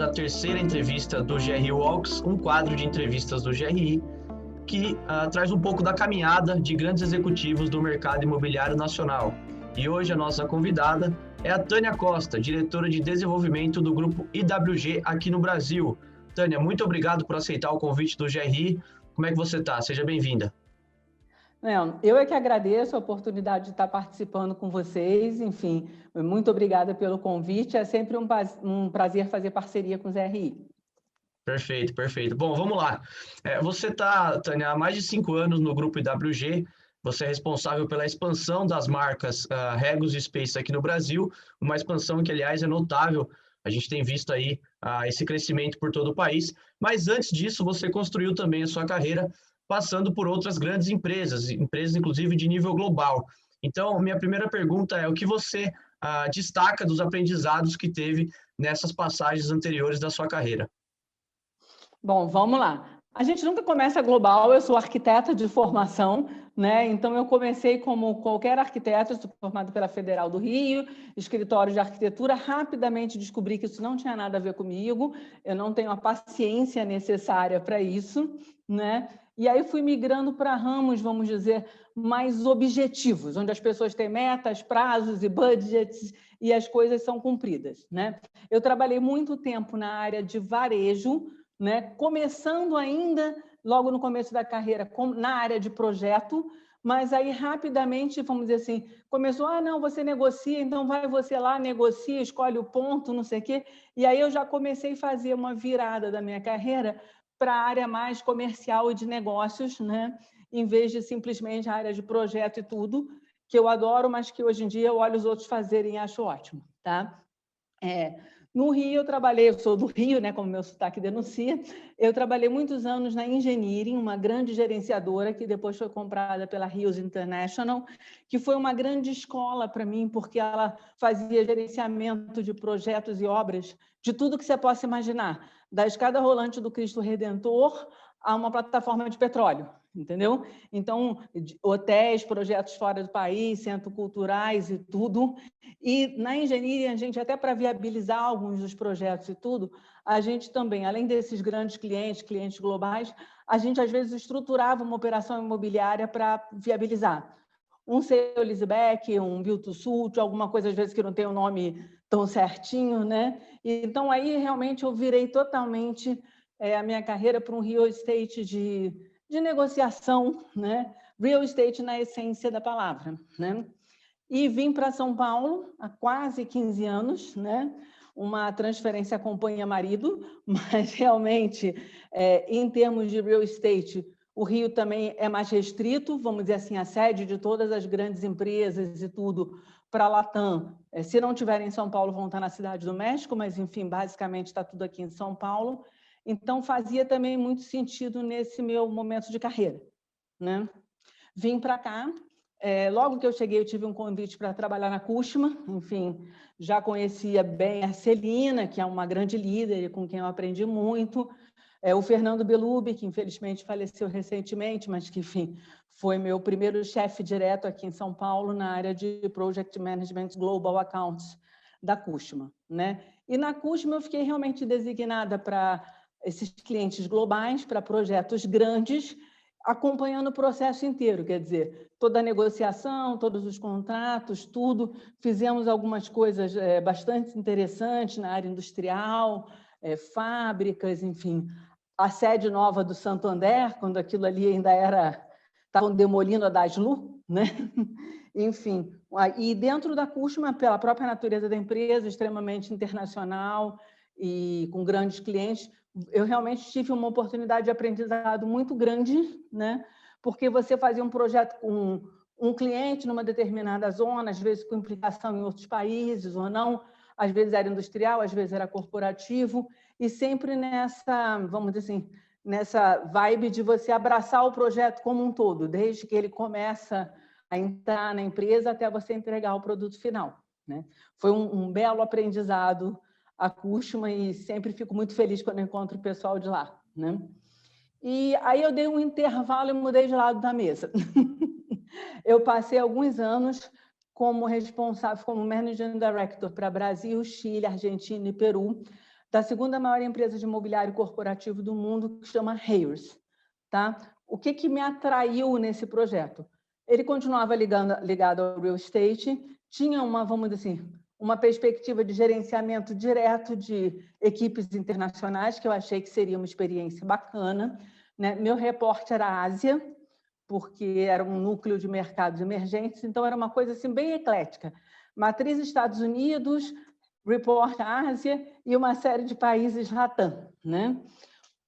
a terceira entrevista do GRI Walks, um quadro de entrevistas do GRI, que traz um pouco da caminhada de grandes executivos do mercado imobiliário nacional. E hoje a nossa convidada é a Tânia Costa, diretora de desenvolvimento do grupo IWG aqui no Brasil. Tânia, muito obrigado por aceitar o convite do GRI. Como é que você está? Seja bem-vinda. Eu é que agradeço a oportunidade de estar participando com vocês. Enfim, muito obrigada pelo convite. É sempre um prazer fazer parceria com o GRI. Perfeito, perfeito. Bom, vamos lá. Você está, Tânia, há mais de 5 anos no grupo IWG. Você é responsável pela expansão das marcas Regus e Space aqui no Brasil, uma expansão que, aliás, é notável. A gente tem visto aí esse crescimento por todo o país. Mas antes disso, você construiu também a sua carreira passando por outras grandes empresas inclusive de nível global. Então, minha primeira pergunta é o que você destaca dos aprendizados que teve nessas passagens anteriores da sua carreira? Bom, vamos lá. A gente nunca começa global, eu sou arquiteta de formação, né? Então eu comecei como qualquer arquiteto, sou formada pela Federal do Rio, escritório de arquitetura, rapidamente descobri que isso não tinha nada a ver comigo, eu não tenho a paciência necessária para isso, né? E aí fui migrando para ramos, vamos dizer, mais objetivos, onde as pessoas têm metas, prazos e budgets e as coisas são cumpridas, né? Eu trabalhei muito tempo na área de varejo, né? Começando ainda, logo no começo da carreira, na área de projeto, mas aí rapidamente, vamos dizer assim, começou, não, você negocia, então vai você lá, negocia, escolhe o ponto, não sei o quê, e aí eu já comecei a fazer uma virada da minha carreira para a área mais comercial e de negócios, né? Em vez de simplesmente a área de projeto e tudo, que eu adoro, mas que hoje em dia eu olho os outros fazerem e acho ótimo, tá? No Rio, eu trabalhei, eu sou do Rio, né, como meu sotaque denuncia, eu trabalhei muitos anos na Engineering, uma grande gerenciadora que depois foi comprada pela Rios International, que foi uma grande escola para mim, porque ela fazia gerenciamento de projetos e obras de tudo que você possa imaginar, da escada rolante do Cristo Redentor a uma plataforma de petróleo, entendeu? Então, hotéis, projetos fora do país, centros culturais e tudo. E na engenharia, a gente, até para viabilizar alguns dos projetos e tudo, a gente também, além desses grandes clientes globais, a gente às vezes estruturava uma operação imobiliária para viabilizar. Um sale-leaseback, um build-to-suit, alguma coisa às vezes que não tem o nome tão certinho, né? Então, aí realmente eu virei totalmente a minha carreira para um real estate de negociação, né? Real estate na essência da palavra, né? E vim para São Paulo há quase 15 anos, né? Uma transferência acompanha marido, mas realmente, em termos de real estate, o Rio também é mais restrito, vamos dizer assim, a sede de todas as grandes empresas e tudo para a Latam. Se não tiverem em São Paulo, vão estar na Cidade do México, mas, enfim, basicamente está tudo aqui em São Paulo. Então, fazia também muito sentido nesse meu momento de carreira, né? Vim para cá. Logo que eu cheguei, eu tive um convite para trabalhar na Cushman. Enfim, já conhecia bem a Celina, que é uma grande líder e com quem eu aprendi muito. O Fernando Belubi, que infelizmente faleceu recentemente, mas que, enfim, foi meu primeiro chefe direto aqui em São Paulo na área de Project Management Global Accounts da Cushman, né? E na Cushman eu fiquei realmente designada para esses clientes globais, para projetos grandes, acompanhando o processo inteiro, quer dizer, toda a negociação, todos os contratos, tudo. Fizemos algumas coisas bastante interessantes na área industrial, fábricas, enfim. A sede nova do Santander, quando aquilo ali ainda era... Estavam demolindo a Daslu, né? Enfim, e dentro da Cushman, pela própria natureza da empresa, extremamente internacional e com grandes clientes, eu realmente tive uma oportunidade de aprendizado muito grande, né? Porque você fazia um projeto com um cliente numa determinada zona, às vezes com implicação em outros países ou não, às vezes era industrial, às vezes era corporativo, e sempre nessa, vamos dizer assim, nessa vibe de você abraçar o projeto como um todo, desde que ele começa a entrar na empresa até você entregar o produto final, né? Foi um belo aprendizado a Cushman e sempre fico muito feliz quando encontro o pessoal de lá, né? E aí eu dei um intervalo e mudei de lado da mesa. Eu passei alguns anos como responsável, como Managing Director para Brasil, Chile, Argentina e Peru, da segunda maior empresa de imobiliário corporativo do mundo, que chama Ayers. Tá? O que me atraiu nesse projeto? Ele continuava ligado ao real estate, tinha vamos dizer assim, uma perspectiva de gerenciamento direto de equipes internacionais, que eu achei que seria uma experiência bacana, né? Meu reporte era a Ásia, porque era um núcleo de mercados emergentes, então era uma coisa assim, bem eclética. Matriz Estados Unidos, report Ásia e uma série de países Latam, né?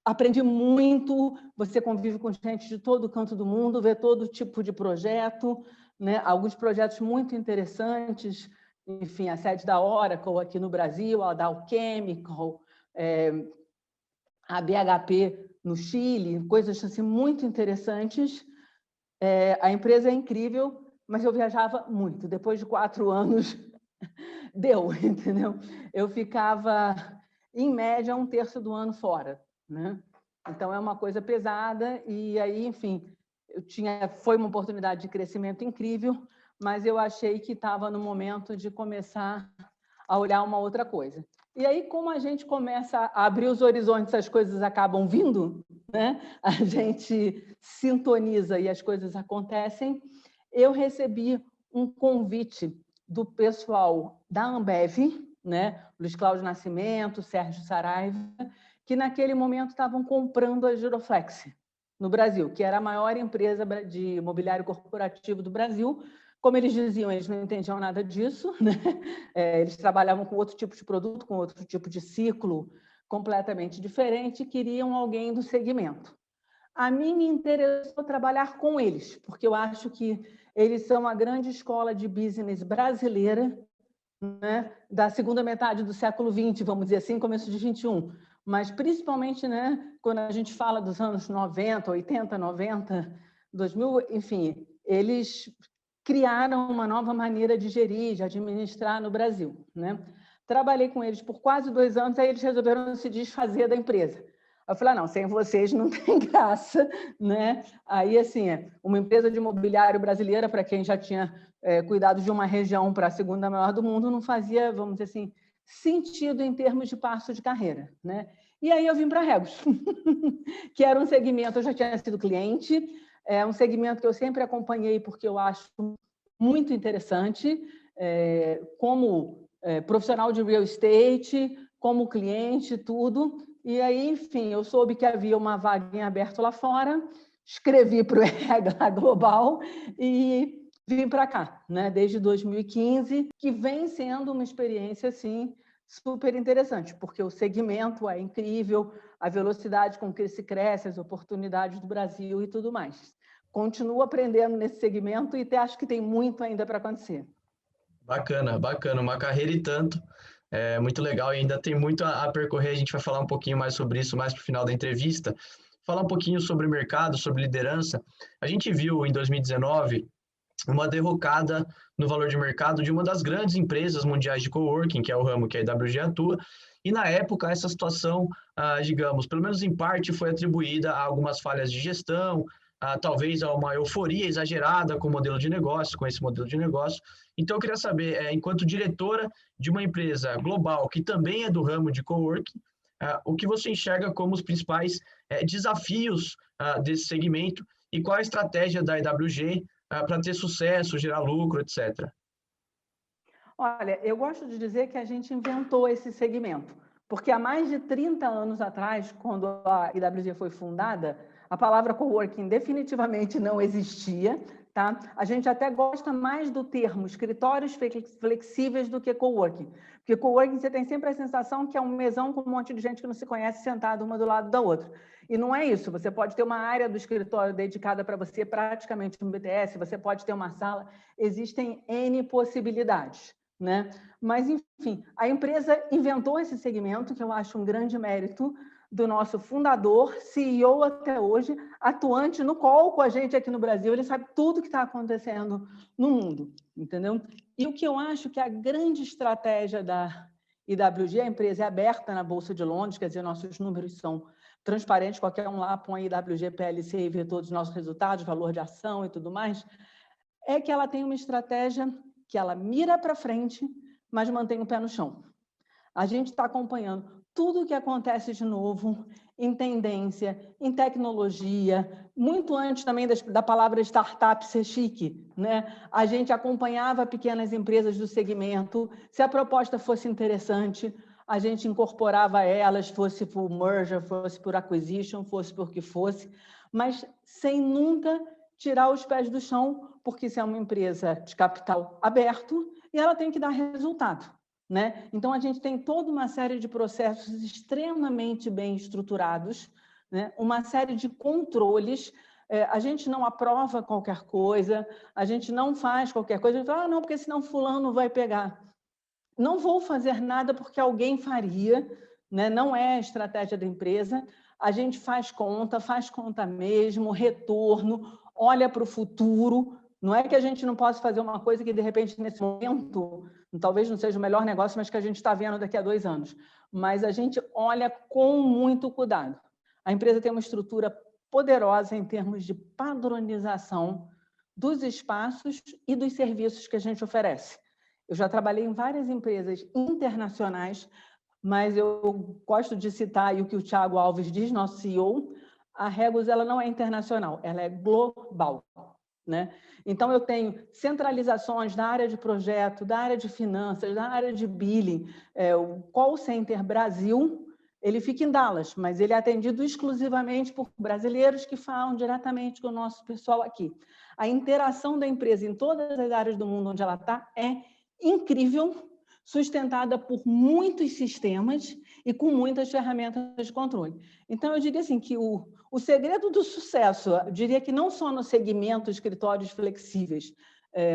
Aprendi muito, você convive com gente de todo canto do mundo, vê todo tipo de projeto, né? Alguns projetos muito interessantes, enfim, a sede da Oracle aqui no Brasil, a Dow Chemical, a BHP no Chile, coisas assim muito interessantes. A empresa é incrível, mas eu viajava muito. Depois de 4 anos, deu, entendeu? Eu ficava, em média, 1/3 do ano fora, né? Então, é uma coisa pesada e aí, enfim, foi uma oportunidade de crescimento incrível, mas eu achei que estava no momento de começar a olhar uma outra coisa. E aí, como a gente começa a abrir os horizontes, as coisas acabam vindo, né? A gente sintoniza e as coisas acontecem. Eu recebi um convite do pessoal da Ambev, né? Luiz Cláudio Nascimento, Sérgio Saraiva, que naquele momento estavam comprando a Giroflex no Brasil, que era a maior empresa de imobiliário corporativo do Brasil. Como eles diziam, eles não entendiam nada disso, né? Eles trabalhavam com outro tipo de produto, com outro tipo de ciclo completamente diferente, e queriam alguém do segmento. A mim me interessou trabalhar com eles, porque eu acho que eles são a grande escola de business brasileira, né, da segunda metade do século XX, vamos dizer assim, começo de XXI. Mas, principalmente, né, quando a gente fala dos anos 90, 80, 90, 2000, enfim, eles criaram uma nova maneira de gerir, de administrar no Brasil, né? Trabalhei com eles por quase 2 anos, aí eles resolveram se desfazer da empresa. Eu falei, não, sem vocês não tem graça, né? Aí, assim, uma empresa de imobiliário brasileira, para quem já tinha cuidado de uma região para a segunda maior do mundo, não fazia, vamos dizer assim, sentido em termos de passo de carreira, né? E aí eu vim para a Regus, que era um segmento, eu já tinha sido cliente, é um segmento que eu sempre acompanhei porque eu acho muito interessante, como profissional de real estate, como cliente, tudo. E aí, enfim, eu soube que havia uma vaga em aberto lá fora, escrevi para o RH Global e vim para cá, né? Desde 2015, que vem sendo uma experiência assim super interessante, porque o segmento é incrível, a velocidade com que se cresce, as oportunidades do Brasil e tudo mais. Continuo aprendendo nesse segmento e acho que tem muito ainda para acontecer. Bacana, bacana, uma carreira e tanto. É muito legal e ainda tem muito a percorrer. A gente vai falar um pouquinho mais sobre isso mais para o final da entrevista. Falar um pouquinho sobre mercado, sobre liderança. A gente viu em 2019 uma derrocada no valor de mercado de uma das grandes empresas mundiais de coworking, que é o ramo que a IWG atua, e na época essa situação, digamos, pelo menos em parte, foi atribuída a algumas falhas de gestão, talvez a uma euforia exagerada com o modelo de negócio, com esse modelo de negócio. Então eu queria saber, enquanto diretora de uma empresa global que também é do ramo de coworking, o que você enxerga como os principais desafios desse segmento e qual a estratégia da IWG para ter sucesso, gerar lucro, etc. Olha, eu gosto de dizer que a gente inventou esse segmento, porque há mais de 30 anos atrás, quando a IWG foi fundada, a palavra coworking definitivamente não existia, tá? A gente até gosta mais do termo escritórios flexíveis do que coworking, porque coworking você tem sempre a sensação que é um mesão com um monte de gente que não se conhece sentada uma do lado da outra. E não é isso, você pode ter uma área do escritório dedicada para você, praticamente um BTS, você pode ter uma sala, existem N possibilidades, né? Mas, enfim, a empresa inventou esse segmento, que eu acho um grande mérito do nosso fundador, CEO até hoje, atuante no call com a gente aqui no Brasil, ele sabe tudo que está acontecendo no mundo, entendeu? E o que eu acho que a grande estratégia da IWG, a empresa é aberta na Bolsa de Londres, quer dizer, nossos números são transparentes, qualquer um lá põe IWG PLC e vê todos os nossos resultados, valor de ação e tudo mais, é que ela tem uma estratégia que ela mira para frente, mas mantém o pé no chão. A gente está acompanhando tudo que acontece de novo em tendência, em tecnologia, muito antes também da palavra startup ser chique, né? A gente acompanhava pequenas empresas do segmento, se a proposta fosse interessante, a gente incorporava elas, fosse por merger, fosse por acquisition, fosse por que fosse, mas sem nunca tirar os pés do chão, porque isso é uma empresa de capital aberto e ela tem que dar resultado, né? Então, a gente tem toda uma série de processos extremamente bem estruturados, né? Uma série de controles. A gente não aprova qualquer coisa, a gente não faz qualquer coisa, a gente fala, não, porque senão fulano vai pegar. Não vou fazer nada porque alguém faria, né? Não é a estratégia da empresa. A gente faz conta mesmo, retorno, olha para o futuro. Não é que a gente não possa fazer uma coisa que, de repente, nesse momento, talvez não seja o melhor negócio, mas que a gente está vendo daqui a 2 anos. Mas a gente olha com muito cuidado. A empresa tem uma estrutura poderosa em termos de padronização dos espaços e dos serviços que a gente oferece. Eu já trabalhei em várias empresas internacionais, mas eu gosto de citar aí o que o Thiago Alves diz, nosso CEO, a Regus ela não é internacional, ela é global, né? Então, eu tenho centralizações da área de projeto, da área de finanças, da área de billing. O call center Brasil, ele fica em Dallas, mas ele é atendido exclusivamente por brasileiros que falam diretamente com o nosso pessoal aqui. A interação da empresa em todas as áreas do mundo onde ela está é incrível, sustentada por muitos sistemas e com muitas ferramentas de controle. Então, eu diria assim que o segredo do sucesso, eu diria que não só no segmento escritórios flexíveis,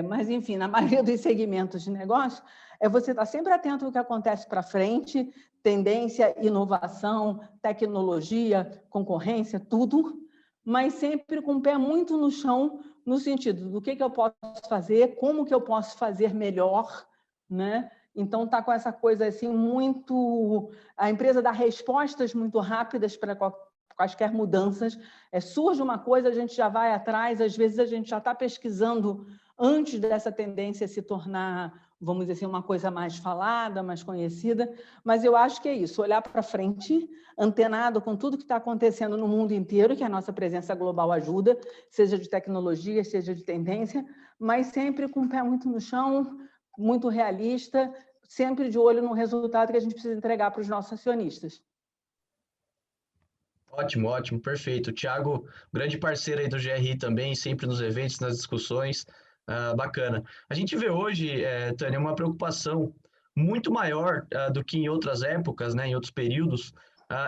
mas, enfim, na maioria dos segmentos de negócio, é você estar sempre atento ao que acontece para frente, tendência, inovação, tecnologia, concorrência, tudo, mas sempre com o pé muito no chão, no sentido do que eu posso fazer, como que eu posso fazer melhor, né? Então, está com essa coisa assim muito... A empresa dá respostas muito rápidas para quaisquer mudanças. Surge uma coisa, a gente já vai atrás, às vezes a gente já está pesquisando antes dessa tendência se tornar, vamos dizer assim, uma coisa mais falada, mais conhecida, mas eu acho que é isso, olhar para frente, antenado com tudo que está acontecendo no mundo inteiro, que a nossa presença global ajuda, seja de tecnologia, seja de tendência, mas sempre com o pé muito no chão, muito realista, sempre de olho no resultado que a gente precisa entregar para os nossos acionistas. Ótimo, ótimo, perfeito. O Thiago, grande parceiro aí do GRI também, sempre nos eventos, nas discussões, bacana. A gente vê hoje, Tânia, uma preocupação muito maior do que em outras épocas, né, em outros períodos,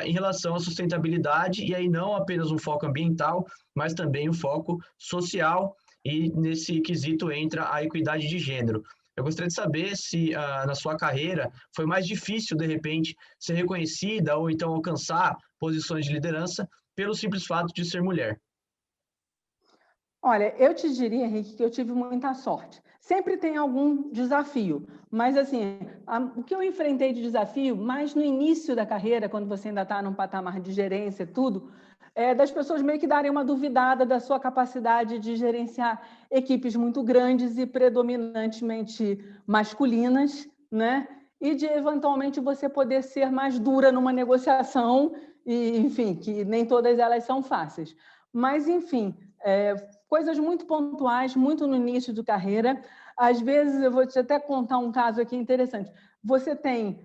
em relação à sustentabilidade, e aí não apenas um foco ambiental, mas também um foco social, e nesse quesito entra a equidade de gênero. Eu gostaria de saber se na sua carreira foi mais difícil, de repente, ser reconhecida ou então alcançar posições de liderança pelo simples fato de ser mulher. Olha, eu te diria, Henrique, que eu tive muita sorte. Sempre tem algum desafio, mas assim, o que eu enfrentei de desafio, mais no início da carreira, quando você ainda está num patamar de gerência e tudo, das pessoas meio que darem uma duvidada da sua capacidade de gerenciar equipes muito grandes e predominantemente masculinas, né? E de, eventualmente, você poder ser mais dura numa negociação, e, enfim, que nem todas elas são fáceis. Mas, enfim, coisas muito pontuais, muito no início de carreira. Às vezes, eu vou te até contar um caso aqui interessante. Você tem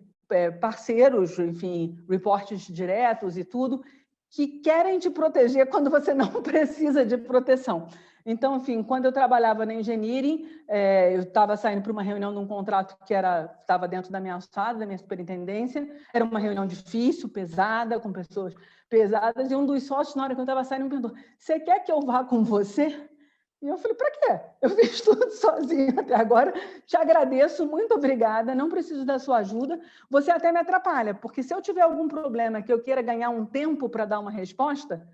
parceiros, enfim, reportes diretos e tudo, que querem te proteger quando você não precisa de proteção. Então, enfim, quando eu trabalhava na engineering, eu estava saindo para uma reunião de um contrato que estava dentro da minha alçada, da minha superintendência. Era uma reunião difícil, pesada, com pessoas pesadas, e um dos sócios, na hora que eu estava saindo, me perguntou: você quer que eu vá com você? E eu falei: para quê? Eu fiz tudo sozinha até agora, te agradeço, muito obrigada, não preciso da sua ajuda, você até me atrapalha, porque se eu tiver algum problema que eu queira ganhar um tempo para dar uma resposta,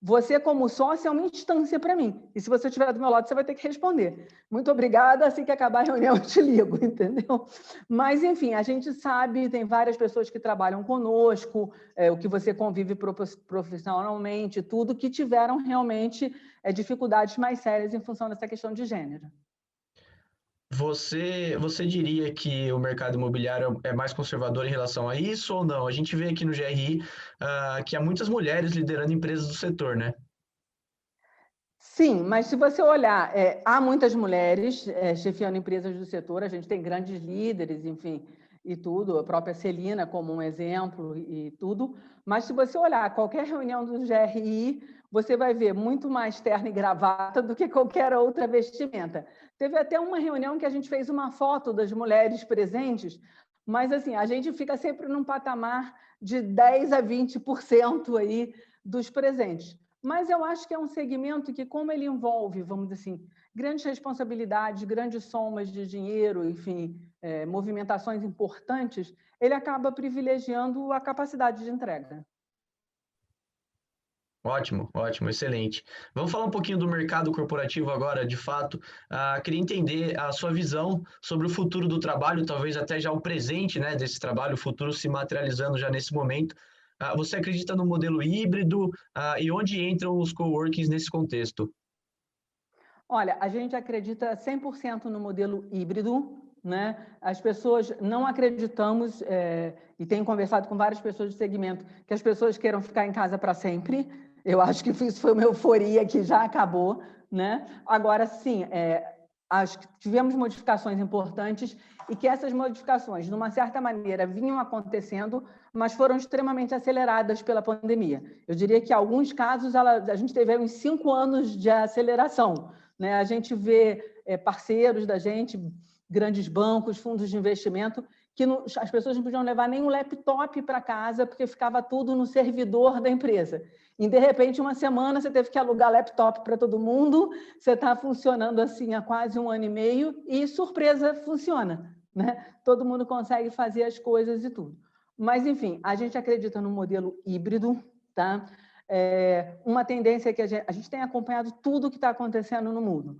você, como sócio, é uma instância para mim. E se você estiver do meu lado, você vai ter que responder. Muito obrigada, assim que acabar a reunião eu te ligo, entendeu? Mas, enfim, a gente sabe, tem várias pessoas que trabalham conosco, o que você convive profissionalmente, tudo, que tiveram realmente dificuldades mais sérias em função dessa questão de gênero. Você diria que o mercado imobiliário é mais conservador em relação a isso ou não? A gente vê aqui no GRI que há muitas mulheres liderando empresas do setor, né? Sim, mas se você olhar, há muitas mulheres chefiando empresas do setor, a gente tem grandes líderes, enfim, e tudo, a própria Celina como um exemplo e tudo, mas se você olhar qualquer reunião do GRI, você vai ver muito mais terno e gravata do que qualquer outra vestimenta. Teve até uma reunião que a gente fez uma foto das mulheres presentes, mas assim, a gente fica sempre num patamar de 10 a 20% aí dos presentes. Mas eu acho que é um segmento que, como ele envolve, vamos dizer assim, grandes responsabilidades, grandes somas de dinheiro, enfim, movimentações importantes, ele acaba privilegiando a capacidade de entrega. Ótimo, ótimo, excelente. Vamos falar um pouquinho do mercado corporativo agora, de fato. Queria entender a sua visão sobre o futuro do trabalho, talvez até já o presente, né, desse trabalho, o futuro se materializando já nesse momento. Você acredita no modelo híbrido, e onde entram os coworkings nesse contexto? Olha, a gente acredita 100% no modelo híbrido, né? As pessoas não acreditamos, e tenho conversado com várias pessoas do segmento, que as pessoas queiram ficar em casa para sempre. Eu acho que isso foi uma euforia que já acabou, né? Agora, sim, acho que tivemos modificações importantes e que essas modificações, de uma certa maneira, vinham acontecendo, mas foram extremamente aceleradas pela pandemia. Eu diria que, em alguns casos, a gente teve uns 5 anos de aceleração, né? A gente vê parceiros da gente, grandes bancos, fundos de investimento, que não, as pessoas não podiam levar nem um laptop para casa, porque ficava tudo no servidor da empresa. E, de repente, uma semana, você teve que alugar laptop para todo mundo, você está funcionando assim há quase 1 ano e meio, e, surpresa, funciona, né? Todo mundo consegue fazer as coisas e tudo. Mas, enfim, a gente acredita no modelo híbrido, tá? Uma tendência que a gente tem acompanhado tudo o que está acontecendo no mundo.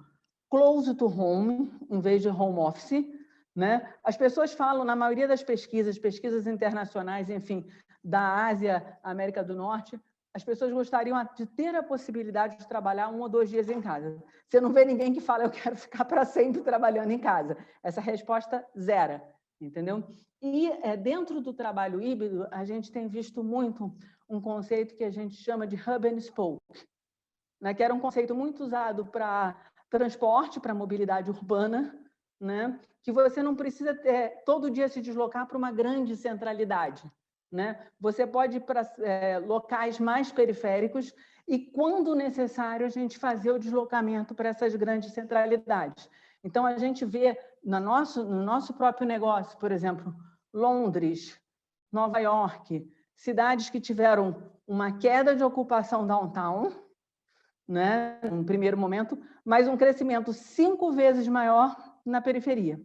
Close to home, em vez de home office, né? As pessoas falam, na maioria das pesquisas internacionais, enfim, da Ásia, América do Norte, as pessoas gostariam de ter a possibilidade de trabalhar 1 ou 2 dias em casa. Você não vê ninguém que fala, eu quero ficar para sempre trabalhando em casa. Essa resposta, zero, entendeu? E dentro do trabalho híbrido, a gente tem visto muito um conceito que a gente chama de hub and spoke, né? Que era um conceito muito usado para transporte, para mobilidade urbana, né? Que você não precisa todo dia se deslocar para uma grande centralidade, né? Você pode ir para locais mais periféricos e, quando necessário, a gente fazer o deslocamento para essas grandes centralidades. Então, a gente vê no nosso próprio negócio, por exemplo, Londres, Nova York, cidades que tiveram uma queda de ocupação downtown, né, num primeiro momento, mas um crescimento 5 vezes maior na periferia.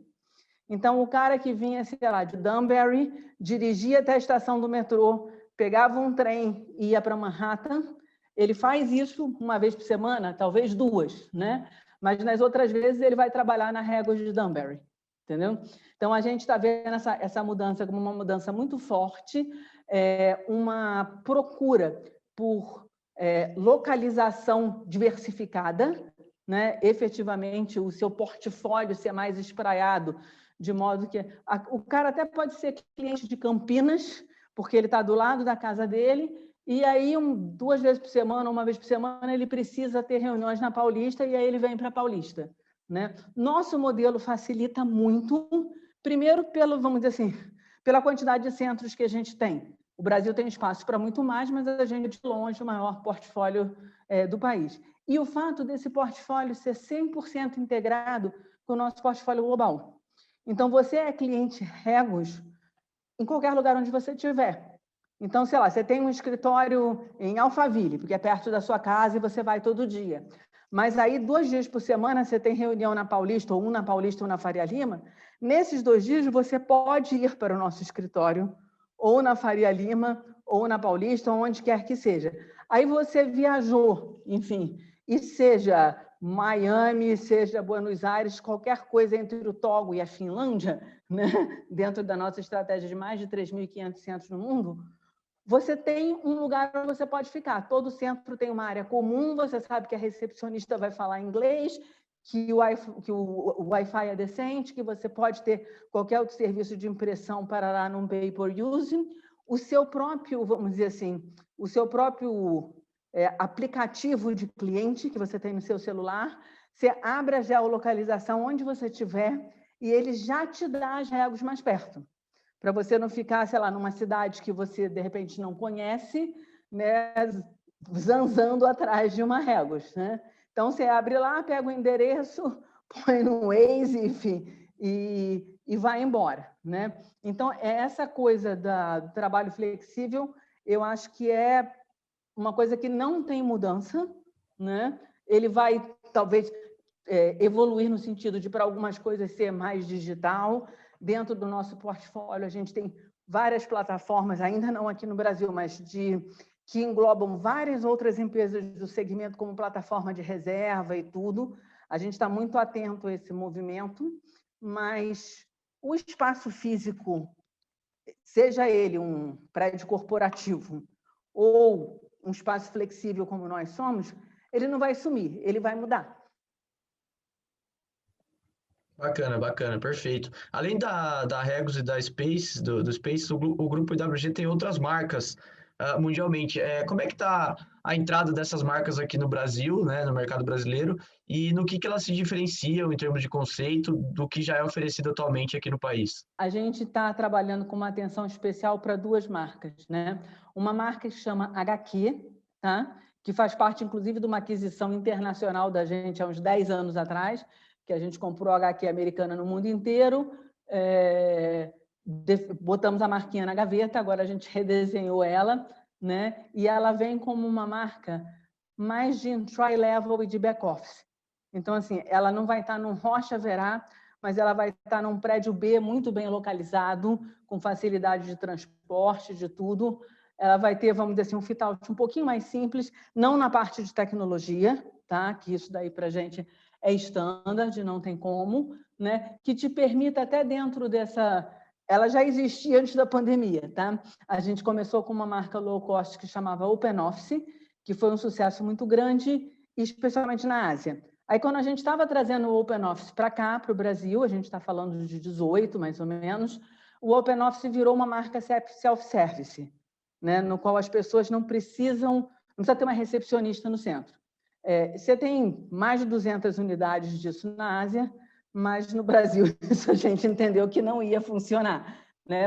Então, o cara que vinha, sei lá, de Danbury, dirigia até a estação do metrô, pegava um trem e ia para Manhattan, ele faz isso 1 vez por semana, talvez 2, né? Mas nas outras vezes ele vai trabalhar na Regos de Danbury, entendeu? Então, a gente está vendo essa mudança como uma mudança muito forte, uma procura por localização diversificada, né? Efetivamente, o seu portfólio ser mais espraiado, de modo que o cara até pode ser cliente de Campinas, porque ele está do lado da casa dele, e aí 2 vezes por semana, 1 vez por semana, ele precisa ter reuniões na Paulista, e aí ele vem para a Paulista, né? Nosso modelo facilita muito, primeiro vamos dizer assim, pela quantidade de centros que a gente tem. O Brasil tem espaço para muito mais, mas a gente é de longe o maior portfólio do país. E o fato desse portfólio ser 100% integrado com o nosso portfólio global. Então, você é cliente Regos em qualquer lugar onde você estiver. Então, sei lá, você tem um escritório em Alphaville, porque é perto da sua casa e você vai todo dia. Mas aí, 2 dias por semana, você tem reunião na Paulista, ou um na Paulista ou na Faria Lima. Nesses 2 dias, você pode ir para o nosso escritório, ou na Faria Lima, ou na Paulista, ou onde quer que seja. Aí você viajou, enfim, e seja Miami, seja Buenos Aires, qualquer coisa entre o Togo e a Finlândia, né? Dentro da nossa estratégia de mais de 3.500 centros no mundo, você tem um lugar onde você pode ficar. Todo centro tem uma área comum, você sabe que a recepcionista vai falar inglês, que o Wi-Fi é decente, que você pode ter qualquer outro serviço de impressão para lá num pay-per-use, o seu próprio, vamos dizer assim, o seu próprio aplicativo de cliente que você tem no seu celular, você abre a geolocalização onde você estiver e ele já te dá as réguas mais perto, para você não ficar, sei lá, numa cidade que você, de repente, não conhece, né, zanzando atrás de uma réguas, né? Então, você abre lá, pega o endereço, põe no Waze, enfim, e vai embora, né? Então, essa coisa do trabalho flexível, eu acho que é uma coisa que não tem mudança, né? Ele vai, talvez, evoluir no sentido de, para algumas coisas, ser mais digital. Dentro do nosso portfólio, a gente tem várias plataformas, ainda não aqui no Brasil, mas que englobam várias outras empresas do segmento, como plataforma de reserva e tudo. A gente está muito atento a esse movimento, mas o espaço físico, seja ele um prédio corporativo ou um espaço flexível como nós somos, ele não vai sumir, ele vai mudar. Bacana, bacana, perfeito. Além da Regus e da Space, do Space, o grupo IWG tem outras marcas mundialmente. Como é que está a entrada dessas marcas aqui no Brasil, né, no mercado brasileiro, e no que elas se diferenciam em termos de conceito do que já é oferecido atualmente aqui no país? A gente está trabalhando com uma atenção especial para duas marcas, né? Uma marca que chama HQ, tá? Que faz parte, inclusive, de uma aquisição internacional da gente há uns 10 anos atrás, que a gente comprou a HQ americana no mundo inteiro, botamos a marquinha na gaveta, agora a gente redesenhou ela, né? E ela vem como uma marca mais de entry-level e de back-office. Então, assim, ela não vai estar num Rocha Verá, mas ela vai estar num prédio B muito bem localizado, com facilidade de transporte, de tudo. Ela vai ter, vamos dizer assim, um fit-out um pouquinho mais simples, não na parte de tecnologia, tá? Que isso daí para a gente é standard, não tem como, né? Que te permita até dentro dessa... Ela já existia antes da pandemia, tá? A gente começou com uma marca low cost que chamava OpenOffice, que foi um sucesso muito grande, especialmente na Ásia. Aí, quando a gente estava trazendo o OpenOffice para cá, para o Brasil, a gente está falando de 18, mais ou menos, o OpenOffice virou uma marca self-service, né? No qual as pessoas não precisa ter uma recepcionista no centro. Você tem mais de 200 unidades disso na Ásia, mas no Brasil isso a gente entendeu que não ia funcionar, né?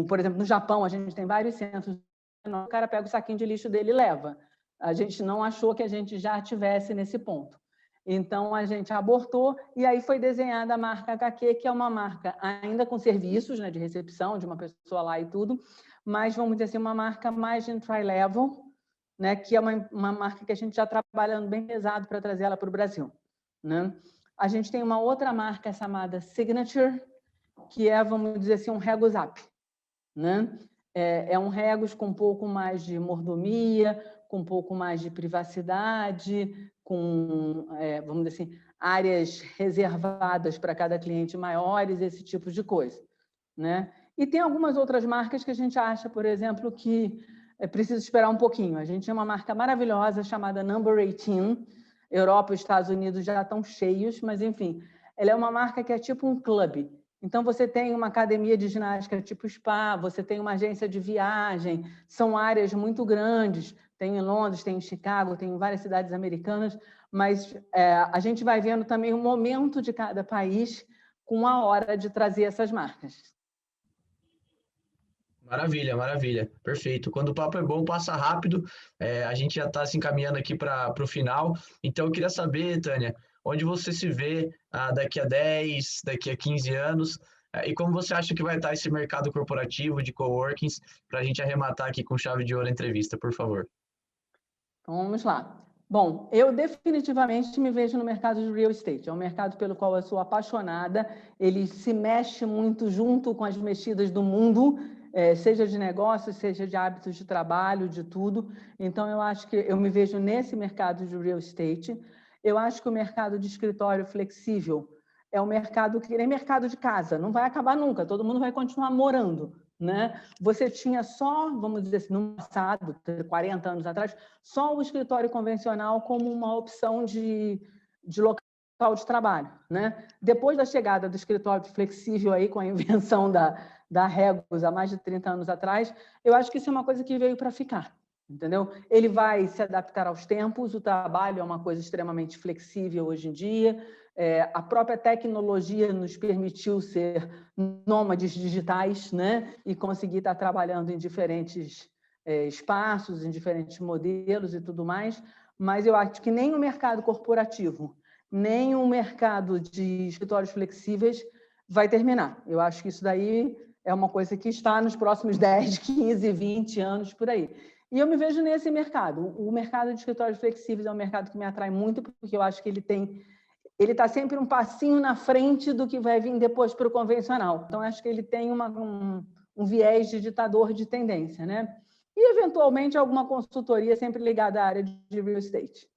Por exemplo, no Japão, a gente tem vários centros, o cara pega o saquinho de lixo dele e leva. A gente não achou que a gente já estivesse nesse ponto. Então, a gente abortou e aí foi desenhada a marca HQ, que é uma marca ainda com serviços, né, de recepção, de uma pessoa lá e tudo, mas, vamos dizer assim, uma marca mais de entry-level, né, que é uma marca que a gente já está trabalhando bem pesado para trazer ela para o Brasil, né? A gente tem uma outra marca chamada Signature, que é, vamos dizer assim, um Regus App, né? É um Regus com um pouco mais de mordomia, com um pouco mais de privacidade, com, vamos dizer assim, áreas reservadas para cada cliente maiores, esse tipo de coisa, né? E tem algumas outras marcas que a gente acha, por exemplo, que é preciso esperar um pouquinho. A gente tem uma marca maravilhosa chamada Number 18. Europa e Estados Unidos já estão cheios, mas, enfim, ela é uma marca que é tipo um clube. Então, você tem uma academia de ginástica tipo spa, você tem uma agência de viagem, são áreas muito grandes, tem em Londres, tem em Chicago, tem em várias cidades americanas, mas a gente vai vendo também o momento de cada país com a hora de trazer essas marcas. Maravilha, maravilha, perfeito. Quando o papo é bom, passa rápido. A gente já está se encaminhando aqui para o final. Então, eu queria saber, Tânia, onde você se vê daqui a 10, daqui a 15 anos, e como você acha que vai estar esse mercado corporativo de coworkings, para a gente arrematar aqui com chave de ouro a entrevista, por favor. Então, vamos lá. Bom, eu definitivamente me vejo no mercado de real estate. É um mercado pelo qual eu sou apaixonada. Ele se mexe muito junto com as mexidas do mundo, seja de negócios, seja de hábitos de trabalho, de tudo. Então, eu acho que eu me vejo nesse mercado de real estate. Eu acho que o mercado de escritório flexível é um mercado que nem mercado de casa, não vai acabar nunca, todo mundo vai continuar morando, né? Você tinha só, vamos dizer assim, no passado, 40 anos atrás, só o escritório convencional como uma opção de local local de trabalho, né? Depois da chegada do escritório flexível aí, com a invenção da Regus há mais de 30 anos atrás, eu acho que isso é uma coisa que veio para ficar, entendeu? Ele vai se adaptar aos tempos, o trabalho é uma coisa extremamente flexível hoje em dia, a própria tecnologia nos permitiu ser nômades digitais, né? E conseguir estar trabalhando em diferentes espaços, em diferentes modelos e tudo mais, mas eu acho que nem o mercado corporativo, nem o mercado de escritórios flexíveis vai terminar. Eu acho que isso daí é uma coisa que está nos próximos 10, 15, 20 anos por aí. E eu me vejo nesse mercado. O mercado de escritórios flexíveis é um mercado que me atrai muito, porque eu acho que ele está sempre um passinho na frente do que vai vir depois para o convencional. Então, acho que ele tem um viés de ditador de tendência, né? E, eventualmente, alguma consultoria sempre ligada à área de real estate.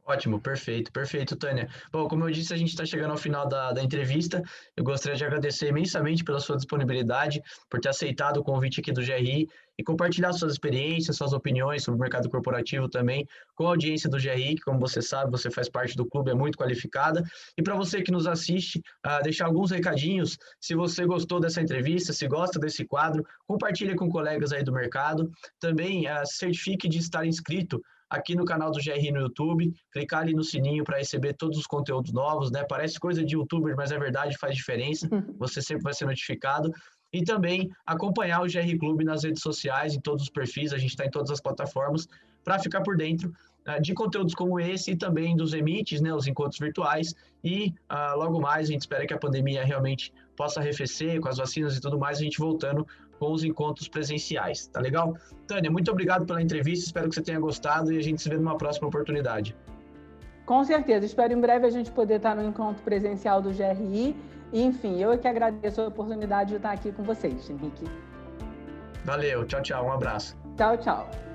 Ótimo, perfeito, Tânia. Bom, como eu disse, a gente está chegando ao final da entrevista. Eu gostaria de agradecer imensamente pela sua disponibilidade, por ter aceitado o convite aqui do GRI e compartilhar suas experiências, suas opiniões sobre o mercado corporativo também com a audiência do GRI, que, como você sabe, você faz parte do clube, é muito qualificada. E para você que nos assiste, deixar alguns recadinhos. Se você gostou dessa entrevista, se gosta desse quadro, compartilhe com colegas aí do mercado. Também certifique de estar inscrito aqui no canal do GRI no YouTube, clicar ali no sininho para receber todos os conteúdos novos, né? Parece coisa de youtuber, mas é verdade, faz diferença. Você sempre vai ser notificado. E também acompanhar o GRI Clube nas redes sociais, em todos os perfis, a gente está em todas as plataformas, para ficar por dentro de conteúdos como esse e também dos Emits, né, os encontros virtuais. E logo mais, a gente espera que a pandemia realmente possa arrefecer com as vacinas e tudo mais, a gente voltando com os encontros presenciais, tá legal? Tânia, muito obrigado pela entrevista, espero que você tenha gostado e a gente se vê numa próxima oportunidade. Com certeza, espero em breve a gente poder estar no encontro presencial do GRI. E, enfim, eu que agradeço a oportunidade de estar aqui com vocês, Henrique. Valeu, tchau, um abraço. Tchau.